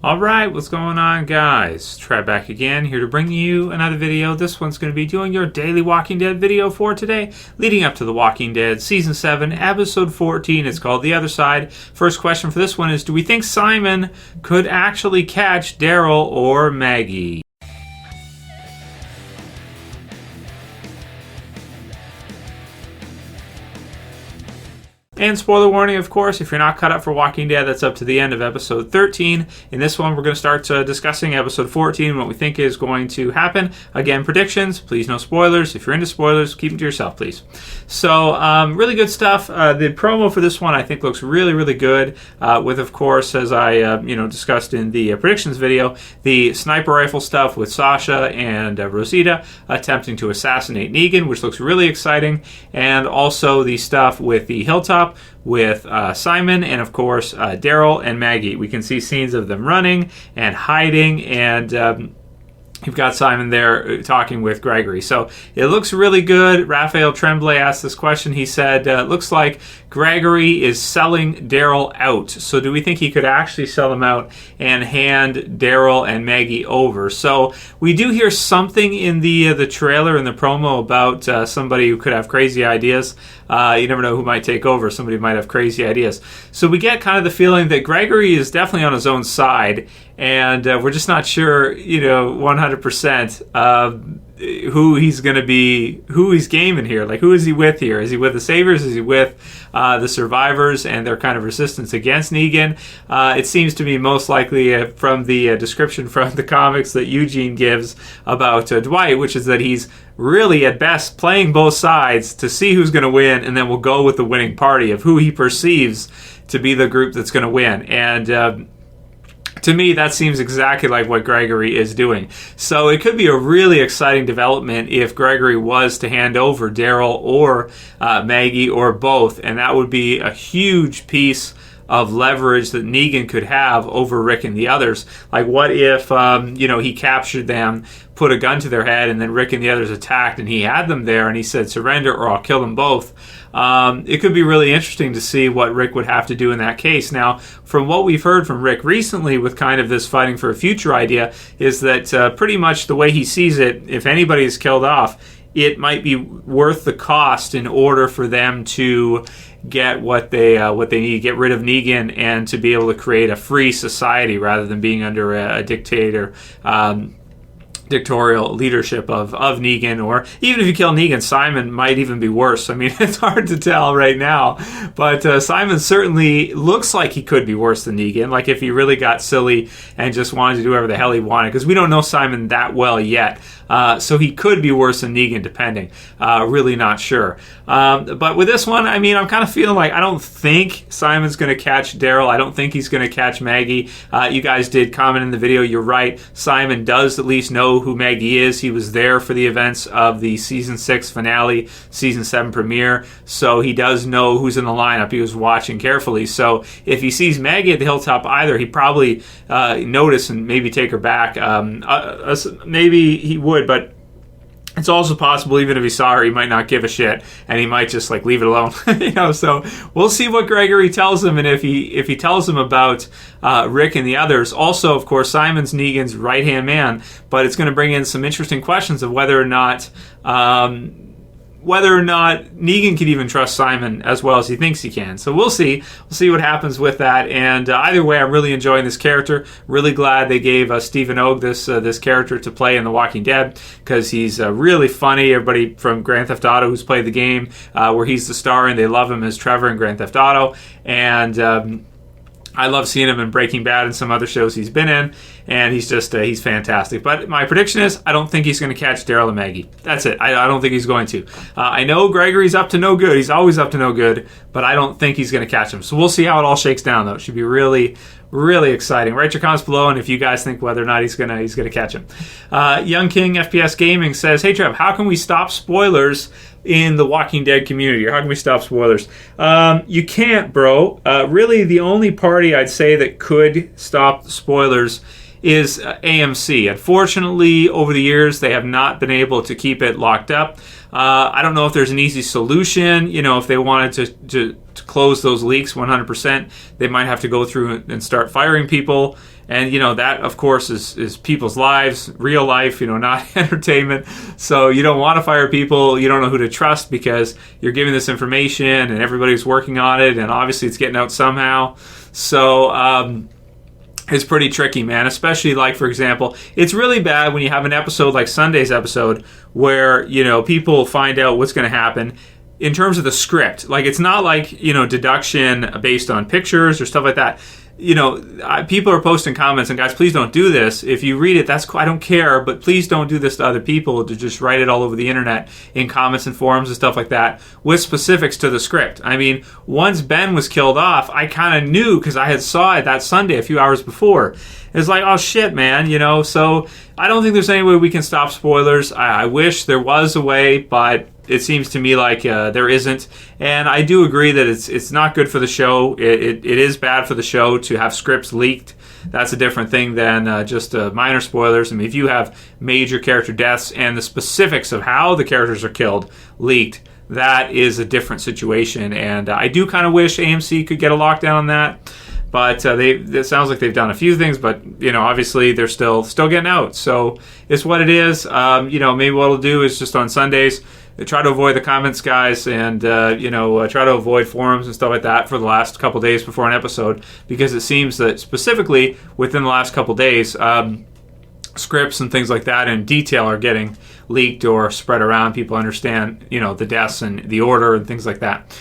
Alright, what's going on, guys? Trev back again, here to bring you another video. This one's going to be doing your daily Walking Dead video for today, leading up to The Walking Dead Season 7, Episode 14. It's called The Other Side. First question for this one is, do we think Simon could actually catch Daryl or Maggie? And spoiler warning, of course, if you're not caught up for Walking Dead, that's up to the end of episode 13. In this one, we're going to start discussing episode 14, what we think is going to happen. Again, predictions, please no spoilers. If you're into spoilers, keep them to yourself, please. So, really good stuff. The promo for this one, I think, looks really, really good. With, of course, as I discussed in the predictions video, the sniper rifle stuff with Sasha and Rosita attempting to assassinate Negan, which looks really exciting. And also the stuff with the hilltop, with Simon and, of course, Daryl and Maggie. We can see scenes of them running and hiding, and you've got Simon there talking with Gregory. So it looks really good. Raphaël Tremblay asked this question. He said, it looks like Gregory is selling Daryl out. So do we think he could actually sell him out and hand Daryl and Maggie over? So we do hear something in the trailer, in the promo, about somebody who could have crazy ideas. You never know who might take over. Somebody might have crazy ideas. So we get kind of the feeling that Gregory is definitely on his own side, and we're just not sure, 100% who he's going to be, who he's gaming here. Like, who is he with here? Is he with the Saviors? Is he with the Survivors and their kind of resistance against Negan? It seems to be most likely from the description from the comics that Eugene gives about Dwight, which is that he's really at best playing both sides to see who's going to win, and then we'll go with the winning party of who he perceives to be the group that's going to win. And to me, that seems exactly like what Gregory is doing. So it could be a really exciting development if Gregory was to hand over Daryl or Maggie or both, and that would be a huge piece of leverage that Negan could have over Rick and the others. Like, what if, he captured them, put a gun to their head, and then Rick and the others attacked, and he had them there, and he said, surrender or I'll kill them both. It could be really interesting to see what Rick would have to do in that case. Now, from what we've heard from Rick recently with kind of this fighting for a future idea, is that pretty much the way he sees it, if anybody is killed off, it might be worth the cost in order for them to get what they need, get rid of Negan, and to be able to create a free society rather than being under a dictator, dictatorial leadership of Negan. Or even if you kill Negan, Simon might even be worse. I mean, it's hard to tell right now, but Simon certainly looks like he could be worse than Negan, like if he really got silly and just wanted to do whatever the hell he wanted, because we don't know Simon that well yet. So he could be worse than Negan, depending. Really not sure. But with this one, I mean, I'm kind of feeling like I don't think Simon's going to catch Daryl. I don't think he's going to catch Maggie. You guys did comment in the video. You're right. Simon does at least know who Maggie is. He was there for the events of the Season 6 finale, Season 7 premiere. So he does know who's in the lineup. He was watching carefully. So if he sees Maggie at the hilltop either, he'd probably notice and maybe take her back. Maybe he would, but it's also possible, even if he saw her, he might not give a shit, and he might just leave it alone. So we'll see what Gregory tells him, and if he tells him about Rick and the others. Also, of course, Simon's Negan's right-hand man, but it's going to bring in some interesting questions of whether or not Negan can even trust Simon as well as he thinks he can. So we'll see. We'll see what happens with that. And either way, I'm really enjoying this character. Really glad they gave Stephen Ogg this character to play in The Walking Dead, because he's really funny. Everybody from Grand Theft Auto who's played the game, where he's the star, and they love him as Trevor in Grand Theft Auto. And I love seeing him in Breaking Bad and some other shows he's been in, and he's fantastic. But my prediction is, I don't think he's going to catch Daryl and Maggie. That's it. I don't think he's going to. I know Gregory's up to no good. He's always up to no good, but I don't think he's going to catch him. So we'll see how it all shakes down, though. It should be really, really exciting. Write your comments below, and if you guys think whether or not he's gonna catch him. Young King FPS Gaming says, "Hey Trev, how can we stop spoilers in the Walking Dead community? Or how can we stop spoilers?" You can't, bro. Really, the only party I'd say that could stop spoilers is AMC. Unfortunately, over the years, they have not been able to keep it locked up. I don't know if there's an easy solution. If they wanted to close those leaks 100%, they might have to go through and start firing people And, that, of course, is people's lives, real life, not entertainment. So you don't want to fire people. You don't know who to trust because you're giving this information and everybody's working on it. And obviously it's getting out somehow. So it's pretty tricky, man, especially like, for example, it's really bad when you have an episode like Sunday's episode where, people find out what's going to happen in terms of the script. Like, it's not like, deduction based on pictures or stuff like that. People are posting comments, and guys, please don't do this. If you read it, that's cool. I don't care, but please don't do this to other people, to just write it all over the internet in comments and forums and stuff like that with specifics to the script. I mean, once Ben was killed off, I kind of knew because I had saw it that Sunday a few hours before. It's like, oh shit, man, so I don't think there's any way we can stop spoilers. I wish there was a way, but it seems to me like there isn't. And I do agree that it's not good for the show. It is bad for the show to have scripts leaked. That's a different thing than just minor spoilers. I mean, if you have major character deaths and the specifics of how the characters are killed leaked, that is a different situation. And I do kind of wish AMC could get a lockdown on that. But it sounds like they've done a few things, but obviously they're still getting out. So it's what it is. Maybe what we'll do is just on Sundays try to avoid the comments, guys, and try to avoid forums and stuff like that for the last couple days before an episode, because it seems that specifically within the last couple days, scripts and things like that in detail are getting leaked or spread around. People understand, the deaths and the order and things like that.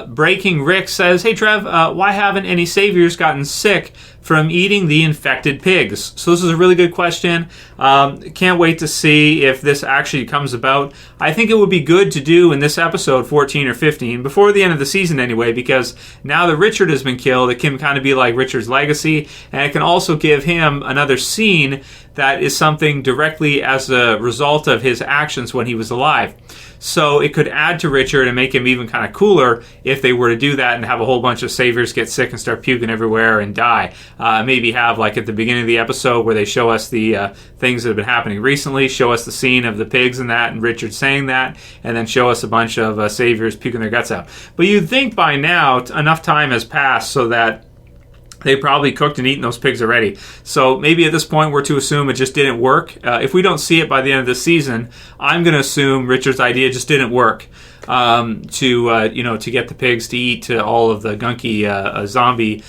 Breaking Rick says, hey Trev, why haven't any saviors gotten sick from eating the infected pigs? So this is a really good question. Can't wait to see if this actually comes about. I think it would be good to do in this episode 14 or 15, before the end of the season anyway, because now that Richard has been killed, it can kind of be like Richard's legacy, and it can also give him another scene that is something directly as a result of his actions when he was alive. So it could add to Richard and make him even kind of cooler if they were to do that and have a whole bunch of saviors get sick and start puking everywhere and die. Maybe have, like at the beginning of the episode where they show us the things that have been happening recently, show us the scene of the pigs and that, and Richard saying that, and then show us a bunch of saviors puking their guts out. But you'd think by now enough time has passed so that they probably cooked and eaten those pigs already. So maybe at this point we're to assume it just didn't work. If we don't see it by the end of the season, I'm going to assume Richard's idea just didn't work to get the pigs to eat all of the gunky zombie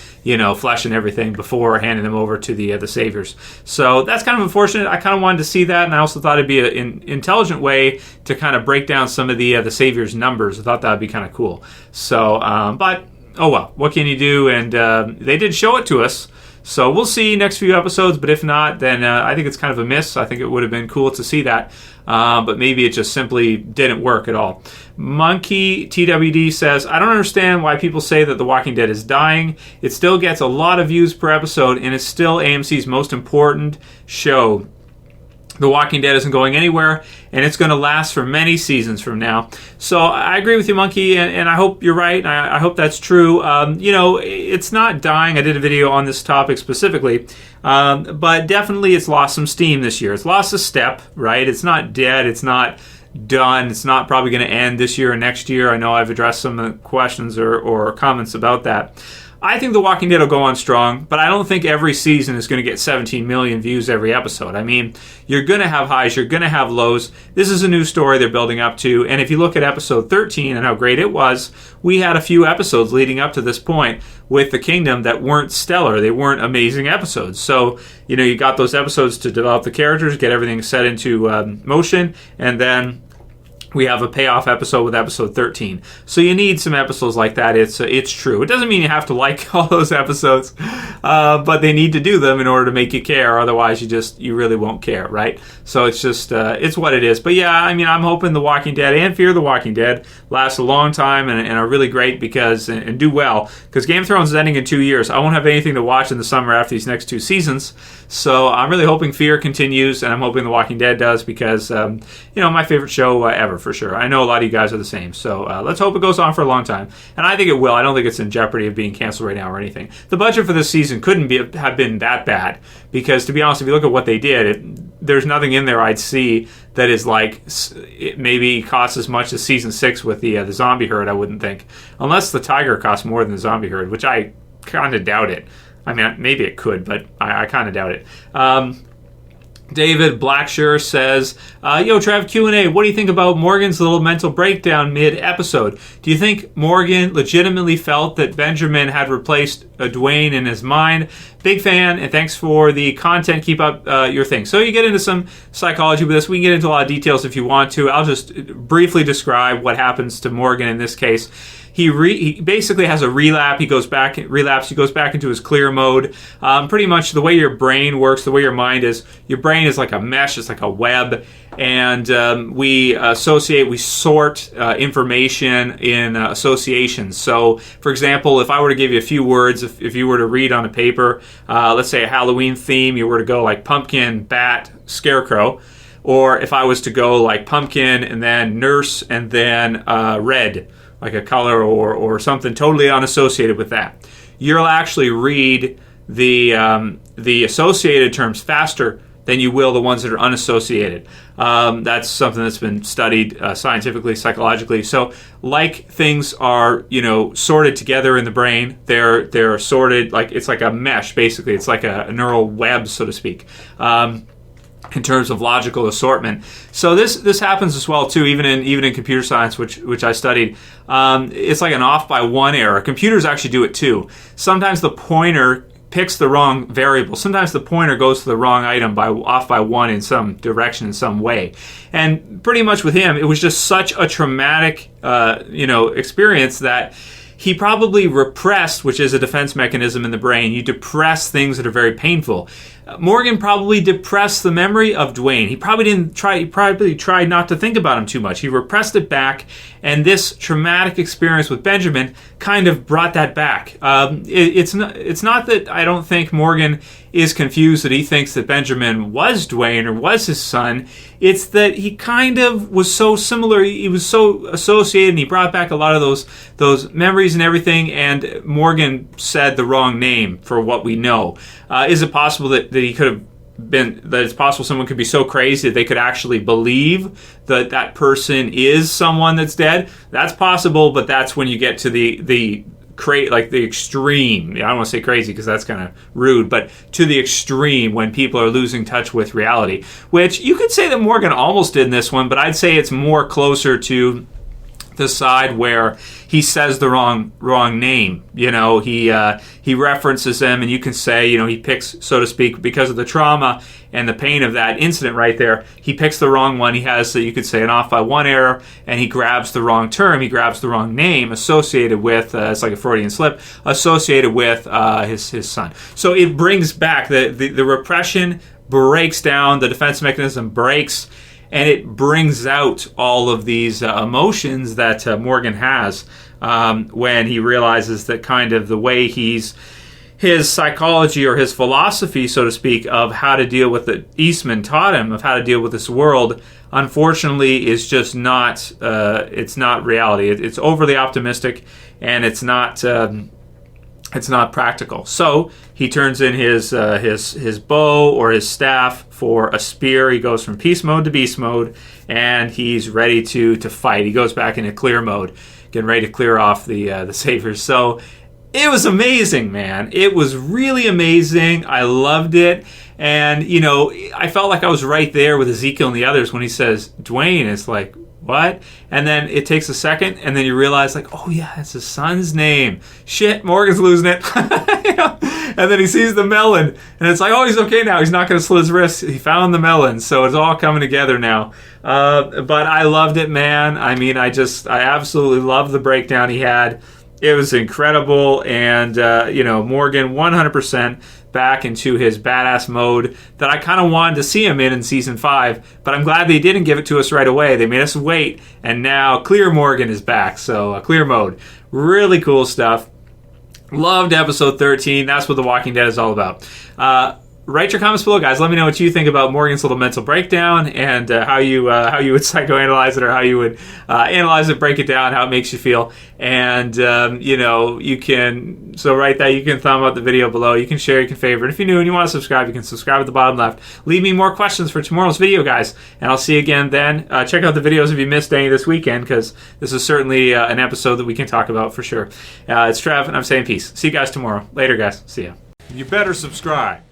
flesh and everything before handing them over to the saviors. So that's kind of unfortunate. I kind of wanted to see that, and I also thought it'd be an intelligent way to kind of break down some of the saviors' numbers. I thought that would be kind of cool. So, but oh well, what can you do? And they did show it to us, so we'll see next few episodes. But if not, then I think it's kind of a miss. I think it would have been cool to see that, but maybe it just simply didn't work at all. MonkeyTWD says, I don't understand why people say that The Walking Dead is dying. It still gets a lot of views per episode, and it's still AMC's most important show. The Walking Dead isn't going anywhere, and it's going to last for many seasons from now. So I agree with you, Monkey, and I hope you're right. I hope that's true. It's not dying. I did a video on this topic specifically, but definitely it's lost some steam this year. It's lost a step, right? It's not dead. It's not done. It's not probably going to end this year or next year. I know I've addressed some of the questions or comments about that. I think The Walking Dead will go on strong, but I don't think every season is going to get 17 million views every episode. I mean, you're going to have highs, you're going to have lows. This is a new story they're building up to, and if you look at episode 13 and how great it was, we had a few episodes leading up to this point with The Kingdom that weren't stellar. They weren't amazing episodes. So, you got those episodes to develop the characters, get everything set into motion, and then we have a payoff episode with episode 13. So you need some episodes like that. It's true. It doesn't mean you have to like all those episodes, but they need to do them in order to make you care. Otherwise, you really won't care, right? So it's just, it's what it is. But yeah, I mean, I'm hoping The Walking Dead and Fear the Walking Dead last a long time and are really great because, and do well. Because Game of Thrones is ending in 2 years. I won't have anything to watch in the summer after these next 2 seasons. So I'm really hoping Fear continues, and I'm hoping The Walking Dead does because, my favorite show ever, for sure. I know a lot of you guys are the same. So let's hope it goes on for a long time. And I think it will. I don't think it's in jeopardy of being canceled right now or anything. The budget for this season couldn't have been that bad because, to be honest, if you look at what they did, there's nothing in there I'd see that is like it maybe costs as much as season 6 with the zombie herd, I wouldn't think. Unless the tiger costs more than the zombie herd, which I kind of doubt it. I mean, maybe it could, but I kind of doubt it. David Blacksher says, yo, Trev, Q&A, what do you think about Morgan's little mental breakdown mid-episode? Do you think Morgan legitimately felt that Benjamin had replaced Dwayne in his mind? Big fan, and thanks for the content. Keep up your thing. So you get into some psychology with this. We can get into a lot of details if you want to. I'll just briefly describe what happens to Morgan in this case. He basically has a relapse. He goes back into his clear mode. Pretty much the way your brain works, the way your mind is. Your brain is like a mesh. It's like a web, and we sort information in associations. So, for example, if I were to give you a few words, if you were to read on a paper, let's say a Halloween theme, you were to go like pumpkin, bat, scarecrow. Or if I was to go like pumpkin and then nurse and then red, like a color or something totally unassociated with that, you'll actually read the associated terms faster than you will the ones that are unassociated. That's something that's been studied scientifically, psychologically. So, like things are, sorted together in the brain, they're sorted like it's like a mesh. Basically, it's like a neural web, so to speak. In terms of logical assortment. So this happens as well too, even in computer science, which I studied. It's like an off by one error. Computers actually do it too. Sometimes the pointer picks the wrong variable. Sometimes the pointer goes to the wrong item off by one in some direction, in some way. And pretty much with him, it was just such a traumatic experience that he probably repressed, which is a defense mechanism in the brain. You depress things that are very painful. Morgan probably depressed the memory of Dwayne. He probably tried not to think about him too much. He repressed it back, and this traumatic experience with Benjamin kind of brought that back. It's not that I don't think Morgan is confused that he thinks that Benjamin was Dwayne or was his son. It's that he kind of was so similar. He was so associated, and he brought back a lot of those memories and everything, and Morgan said the wrong name for what we know. Is it possible that he could have been, that it's possible someone could be so crazy that they could actually believe that person is someone that's dead? That's possible, but that's when you get to the extreme. I don't want to say crazy because that's kind of rude, but to the extreme when people are losing touch with reality, which you could say that Morgan almost did in this one, but I'd say it's more closer to the side where he says the wrong name. He references them, and you can say, he picks, so to speak, because of the trauma and the pain of that incident right there, he picks the wrong one. He has, you could say, an off by one error, and he grabs the wrong term. He grabs the wrong name associated with, it's like a Freudian slip, associated with his son. So it brings back, the repression breaks down, the defense mechanism breaks, and it brings out all of these emotions that Morgan has when he realizes that kind of the way his psychology or his philosophy, so to speak, of how to deal with it, Eastman taught him, of how to deal with this world, unfortunately is just not, it's not reality. It's overly optimistic, and it's not practical. So he turns in his bow or his staff for a spear. He goes from peace mode to beast mode, and he's ready to fight. He goes back into clear mode, getting ready to clear off the saviors. So it was amazing, man. It was really amazing. I loved it. And, I felt like I was right there with Ezekiel and the others when he says Dwayne. It's like, what? And then it takes a second, and then you realize, like, oh yeah, it's his son's name. Shit, Morgan's losing it. And then he sees the melon, and it's like, oh, he's okay now. He's not going to slit his wrists. He found the melon, so it's all coming together now. But I loved it, man. I mean, I absolutely loved the breakdown he had. It was incredible, and Morgan 100% back into his badass mode that I kind of wanted to see him in season 5, but I'm glad they didn't give it to us right away. They made us wait, and now Clear Morgan is back, so clear mode. Really cool stuff. Loved episode 13. That's what The Walking Dead is all about. Write your comments below, guys. Let me know what you think about Morgan's little mental breakdown and how you would psychoanalyze it, or how you would analyze it, break it down, how it makes you feel. And you can write that. You can thumb up the video below. You can share. You can favorite. If you're new and you want to subscribe, you can subscribe at the bottom left. Leave me more questions for tomorrow's video, guys, and I'll see you again then. Check out the videos if you missed any this weekend, because this is certainly an episode that we can talk about for sure. It's Trev, and I'm saying peace. See you guys tomorrow. Later, guys. See ya. You better subscribe.